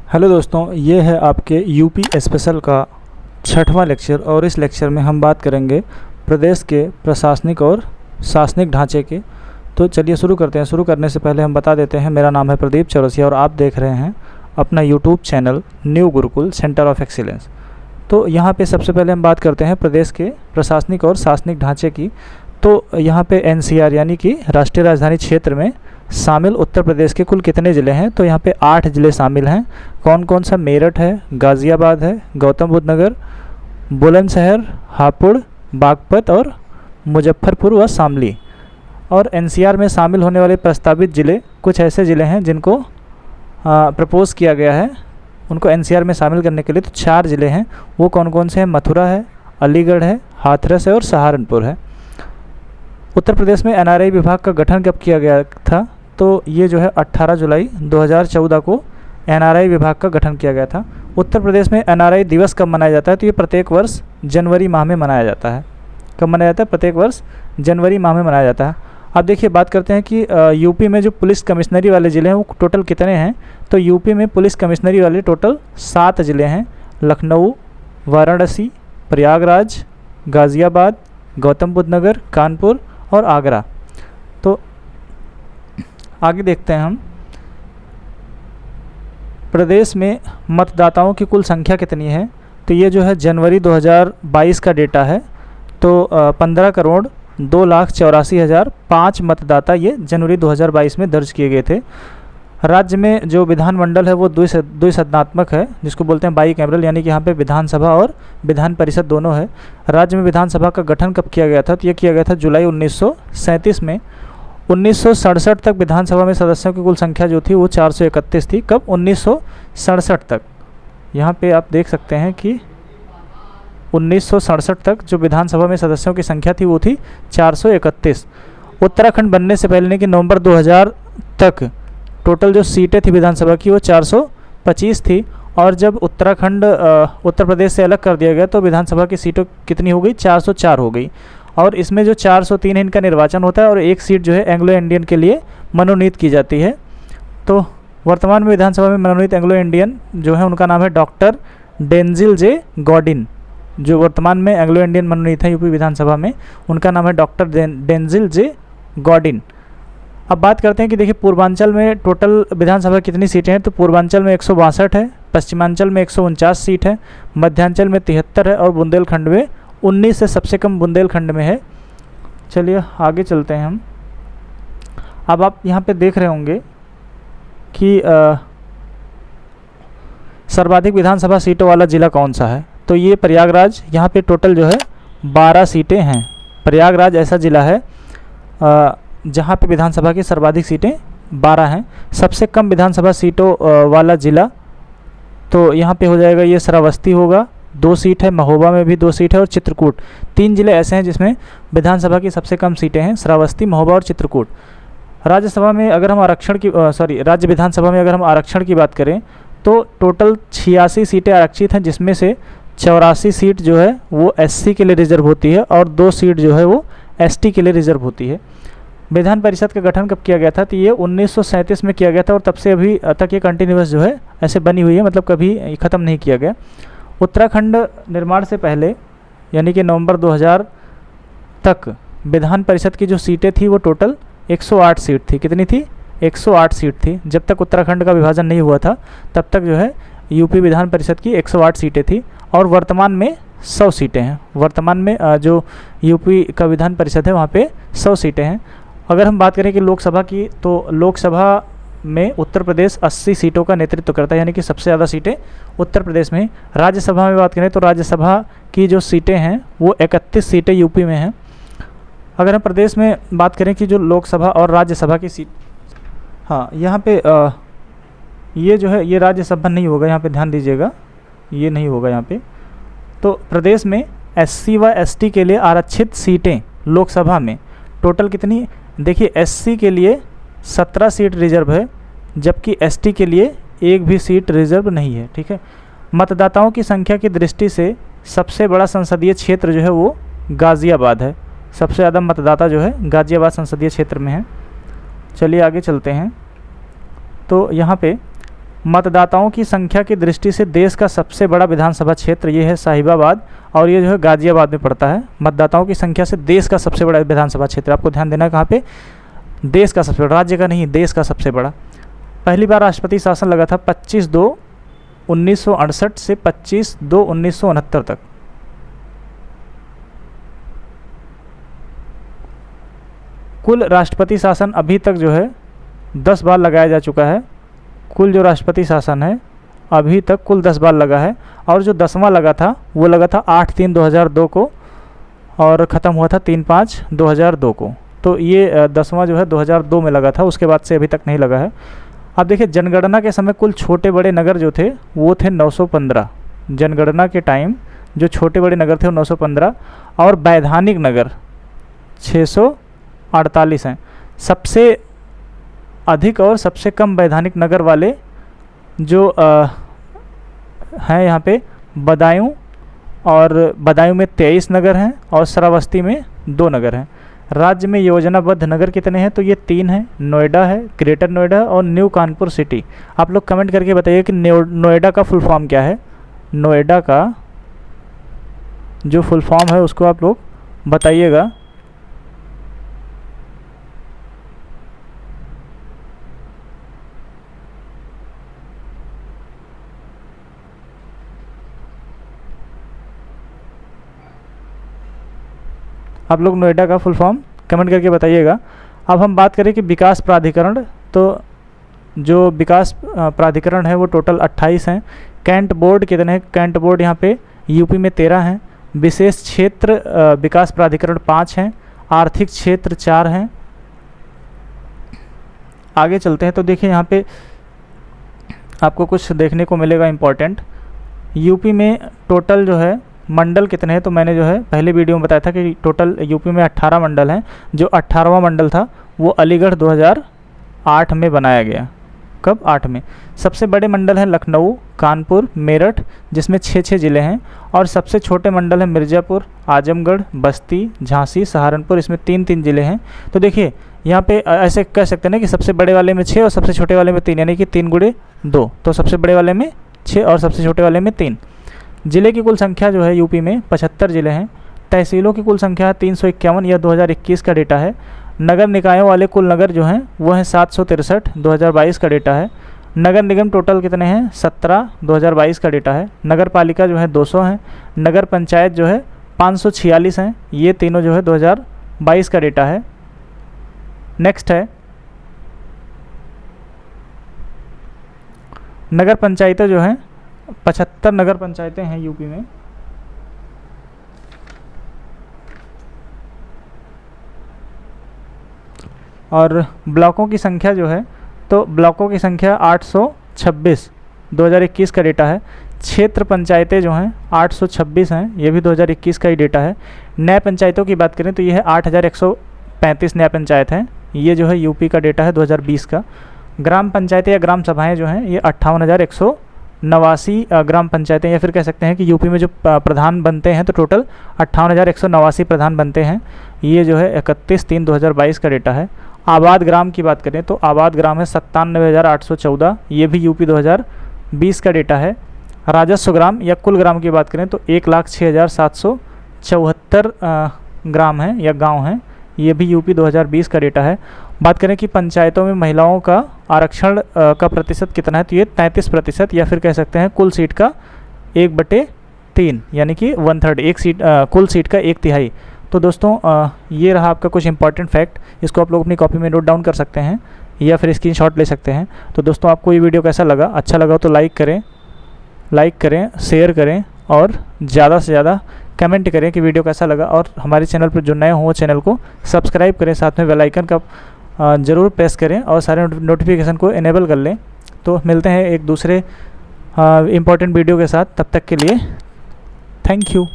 Hello दोस्तों, ये है आपके यूपी स्पेशल का 6वां लेक्चर और इस लेक्चर में हम बात करेंगे प्रदेश के प्रशासनिक और शासनिक ढांचे के। तो चलिए शुरू करते हैं। शुरू करने से पहले हम बता देते हैं, मेरा नाम है प्रदीप चौरसिया और आप देख रहे हैं अपना YouTube channel new Gurukul centre of excellence. तो यहाँ पे सबसे पहले हम बात करते हैं प्रदेश के प्रशासनिक और शासनिक ढांचे की। तो यहाँ पे एनसीआर यानी कि राष्ट्रीय राजधानी क्षेत्र में शामिल उत्तर प्रदेश के कुल कितने ज़िले हैं? तो यहाँ पे 8 ज़िले शामिल हैं। कौन कौन सा? मेरठ है, गाज़ियाबाद है, गौतम बुद्ध नगर, बुलंदशहर, हापुड़, बागपत और मुजफ्फरपुर व शामली। और एनसीआर में शामिल होने वाले प्रस्तावित ज़िले कुछ ऐसे ज़िले हैं जिनको प्रपोज़ किया गया है उनको एनसीआर में शामिल करने के लिए। तो 4 ज़िले हैं। वो कौन कौन से हैं? मथुरा है, अलीगढ़ है, हाथरस है और सहारनपुर है। उत्तर प्रदेश में एनआरआई विभाग का गठन कब किया गया था? तो ये जो है 18 जुलाई 2014 को एनआरआई विभाग का गठन किया गया था। उत्तर प्रदेश में एनआरआई दिवस कब मनाया जाता है? तो ये प्रत्येक वर्ष जनवरी माह में मनाया जाता है। कब मनाया जाता है? प्रत्येक वर्ष जनवरी माह में मनाया जाता है। अब देखिए, बात करते हैं कि यूपी में जो पुलिस कमिश्नरी वाले ज़िले हैं वो टोटल कितने हैं? तो यूपी में पुलिस कमिश्नरी वाले टोटल 7 ज़िले हैं। लखनऊ, वाराणसी, प्रयागराज, गाज़ियाबाद, गौतम बुद्ध नगर, कानपुर और आगरा। तो आगे देखते हैं हम, प्रदेश में मतदाताओं की कुल संख्या कितनी है? तो ये जो है जनवरी 2022 का डेटा है। तो 15,02,84,005 मतदाता ये जनवरी 2022 में दर्ज किए गए थे। राज्य में जो विधानमंडल है वो द्विसदनात्मक है, जिसको बोलते हैं बाई कैमरल, यानी कि यहाँ पे विधानसभा और विधान परिषद दोनों है। राज्य में विधानसभा का गठन कब किया गया था? तो ये किया गया था जुलाई 1937 में। 1967 तक विधानसभा में सदस्यों की कुल संख्या जो थी वो 431 थी। कब? 1967 तक। यहाँ पे आप देख सकते हैं कि 1967 तक जो विधानसभा में सदस्यों की संख्या थी वो थी 431। उत्तराखंड बनने से पहले कि नवंबर 2000 तक टोटल जो सीटें थी विधानसभा की वो 425 थी। और जब उत्तराखंड उत्तर प्रदेश से अलग कर दिया गया तो विधानसभा की सीटें कितनी हो गई? 404 हो गई। और इसमें जो 403 है इनका निर्वाचन होता है और एक सीट जो है एंग्लो इंडियन के लिए मनोनीत की जाती है। तो वर्तमान में विधानसभा में मनोनीत एंग्लो इंडियन जो है उनका नाम है डॉक्टर डेंजिल जे गॉडिन। जो वर्तमान में एंग्लो इंडियन मनोनीत है यूपी विधानसभा में, उनका नाम है डॉक्टर डेंजिल जे गॉडिन। अब बात करते हैं कि देखिए, पूर्वांचल में टोटल विधानसभा कितनी सीटें हैं? तो पूर्वांचल में 162 है, पश्चिमांचल में 149 सीट है, मध्यांचल में 73 है और बुंदेलखंड में 19 है। सबसे कम बुंदेलखंड में है। चलिए आगे चलते हैं हम। अब आप यहाँ पे देख रहे होंगे कि सर्वाधिक विधानसभा सीटों वाला ज़िला कौन सा है? तो ये प्रयागराज। यहाँ पे टोटल जो है 12 सीटें हैं। प्रयागराज ऐसा ज़िला है जहाँ पे विधानसभा की सर्वाधिक सीटें 12 हैं। सबसे कम विधानसभा सीटों वाला ज़िला तो यहाँ पे हो जाएगा ये श्रावस्ती होगा, 2 सीट है। महोबा में भी 2 सीट है और चित्रकूट। 3 ज़िले ऐसे हैं जिसमें विधानसभा की सबसे कम सीटें हैं, श्रावस्ती, महोबा और चित्रकूट। राज्यसभा में अगर हम राज्य विधानसभा में अगर हम आरक्षण की बात करें तो टोटल 86 सीटें आरक्षित हैं, जिसमें से 84 सीट जो है वो एससी के लिए रिजर्व होती है और 2 सीट जो है वो एसटी के लिए रिजर्व होती है। विधान परिषद का गठन कब किया गया था? तो ये 1937 में किया गया था और तब से अभी तक ये कंटिन्यूस जो है ऐसे बनी हुई है, मतलब कभी ख़त्म नहीं किया गया। उत्तराखंड निर्माण से पहले यानी कि नवंबर 2000 तक विधान परिषद की जो सीटें थी वो टोटल 108 सीट थी। कितनी थी? 108 सीट थी। जब तक उत्तराखंड का विभाजन नहीं हुआ था तब तक जो है यूपी विधान परिषद की 108 सीटें थी और वर्तमान में 100 सीटें हैं। वर्तमान में जो यूपी का विधान परिषद है वहाँ पे 100 सीटें हैं। अगर हम बात करें कि लोकसभा की, तो लोकसभा में उत्तर प्रदेश 80 सीटों का नेतृत्व करता है, यानी कि सबसे ज़्यादा सीटें उत्तर प्रदेश में। राज्यसभा में बात करें तो राज्यसभा की जो सीटें हैं वो 31 सीटें यूपी में हैं। अगर हम प्रदेश में बात करें कि जो लोकसभा और राज्यसभा की सीट, हाँ यहाँ पे ये जो है ये राज्यसभा नहीं होगा, यहाँ पे ध्यान दीजिएगा, ये नहीं होगा यहाँ पे। तो प्रदेश में एससी व एसटी के लिए आरक्षित सीटें लोकसभा में टोटल कितनी? देखिए, एससी के लिए 17 सीट रिजर्व है, जबकि एसटी के लिए एक भी सीट रिजर्व नहीं है। ठीक है। मतदाताओं की संख्या की दृष्टि से सबसे बड़ा संसदीय क्षेत्र जो है वो गाज़ियाबाद है। सबसे ज़्यादा मतदाता जो है गाज़ियाबाद संसदीय क्षेत्र में है। चलिए आगे चलते हैं। तो यहाँ पे मतदाताओं की संख्या की दृष्टि से देश का सबसे बड़ा विधानसभा क्षेत्र ये है साहिबाबाद, और ये जो है गाजियाबाद में पड़ता है। मतदाताओं की संख्या से देश का सबसे बड़ा विधानसभा क्षेत्र, आपको ध्यान देना है कहाँ पे, देश का सबसे बड़ा, राज्य का नहीं, देश का सबसे बड़ा। पहली बार राष्ट्रपति शासन लगा था 25/2/1968 से 25/2/1969 तक। कुल राष्ट्रपति शासन अभी तक जो है 10 बार लगाया जा चुका है। कुल जो राष्ट्रपति शासन है अभी तक कुल 10 बार लगा है, और जो 10वां लगा था वो लगा था 8/3/2002 को, और ख़त्म हुआ था 3/5/2002 को। तो ये 10वां जो है 2002 में लगा था, उसके बाद से अभी तक नहीं लगा है। अब देखिए, जनगणना के समय कुल छोटे बड़े नगर जो थे वो थे 915। जनगणना के टाइम जो छोटे बड़े नगर थे वो 915, और वैधानिक नगर 648 हैं। सबसे अधिक और सबसे कम वैधानिक नगर वाले जो हैं यहाँ पे बदायूं, और बदायूं में 23 नगर हैं और श्रावस्ती में 2 नगर हैं। राज्य में योजनाबद्ध नगर कितने हैं, तो ये 3 हैं, नोएडा है, ग्रेटर नोएडा और न्यू कानपुर सिटी। आप लोग कमेंट करके बताइए कि नोएडा का फुल फॉर्म क्या है। नोएडा का जो फुल फॉर्म है उसको आप लोग बताइएगा। आप लोग नोएडा का फुल फॉर्म कमेंट करके बताइएगा। अब हम बात करें कि विकास प्राधिकरण, तो जो विकास प्राधिकरण है वो टोटल 28 हैं। कैंट बोर्ड कितने हैं, कैंट बोर्ड यहाँ पे यूपी में 13 हैं। विशेष क्षेत्र विकास प्राधिकरण 5 हैं। आर्थिक क्षेत्र 4 हैं। आगे चलते हैं तो देखिए यहाँ पे आपको कुछ देखने को मिलेगा इम्पोर्टेंट। यूपी में टोटल जो है मंडल कितने हैं, तो मैंने जो है पहले वीडियो में बताया था कि टोटल यूपी में 18 मंडल हैं। जो 18वां मंडल था वो अलीगढ़ 2008 में बनाया गया। कब, 8 में। सबसे बड़े मंडल हैं लखनऊ, कानपुर, मेरठ, जिसमें 6 ज़िले हैं, और सबसे छोटे मंडल हैं मिर्ज़ापुर, आजमगढ़, बस्ती, झांसी, सहारनपुर, इसमें 3 ज़िले हैं। तो देखिए यहाँ पे ऐसे कह सकते हैं ना कि सबसे बड़े वाले में 6 और सबसे छोटे वाले में 3, यानी कि 3 × 2, तो सबसे बड़े वाले में 6 और सबसे छोटे वाले में 3। ज़िले की कुल संख्या जो है यूपी में 75 ज़िले हैं। तहसीलों की कुल संख्या 351, यह 2021 का डेटा है। नगर निकायों वाले कुल नगर जो हैं वो हैं 763, 2022 का डेटा है। नगर निगम टोटल कितने हैं, 17, 2022 का डेटा है। नगर पालिका जो है 200 हैं। नगर पंचायत जो है 546 हैं। ये तीनों जो है 2022 का डेटा है। नेक्स्ट है नगर पंचायतें जो हैं 75 नगर पंचायतें हैं यूपी में। और ब्लॉकों की संख्या जो है, तो ब्लॉकों की संख्या 826, 2021 का डेटा है। क्षेत्र पंचायतें जो हैं 826 हैं, ये भी 2021 का ही डेटा है। न्याय पंचायतों की बात करें तो ये है 8135 न्याय पंचायत हैं, ये जो है यूपी का डेटा है 2020 का। ग्राम पंचायतें या ग्राम सभाएं जो हैं ये 58,189 ग्राम पंचायतें, या फिर कह सकते हैं कि यूपी में जो प्रधान बनते हैं तो टोटल 58,189 प्रधान बनते हैं। ये जो है 31/3/2022 का डेटा है। आबाद ग्राम की बात करें तो आबाद ग्राम है 97,814, ये भी यूपी 2020 का डेटा है। राजस्व ग्राम या कुल ग्राम की बात करें तो 1,06,774 ग्राम हैं या गांव हैं, ये भी यूपी 2020 का डेटा है। बात करें कि पंचायतों में महिलाओं का आरक्षण का प्रतिशत कितना है, तो ये 33%, या फिर कह सकते हैं कुल सीट का 1/3, यानी कि 1/3, एक सीट कुल सीट का 1/3। तो दोस्तों ये रहा आपका कुछ इंपॉर्टेंट फैक्ट, इसको आप लोग अपनी कॉपी में नोट डाउन कर सकते हैं या फिर स्क्रीनशॉट ले सकते हैं। तो दोस्तों आपको ये वीडियो कैसा लगा, अच्छा लगा तो लाइक करें, शेयर करें, और ज़्यादा से ज़्यादा कमेंट करें कि वीडियो कैसा लगा। और हमारे चैनल पर जो नए हों चैनल को सब्सक्राइब करें, साथ में बेल आइकन का ज़रूर प्रेस करें और सारे नोटिफिकेशन को इनेबल कर लें। तो मिलते हैं एक दूसरे इम्पॉर्टेंट वीडियो के साथ, तब तक के लिए थैंक यू।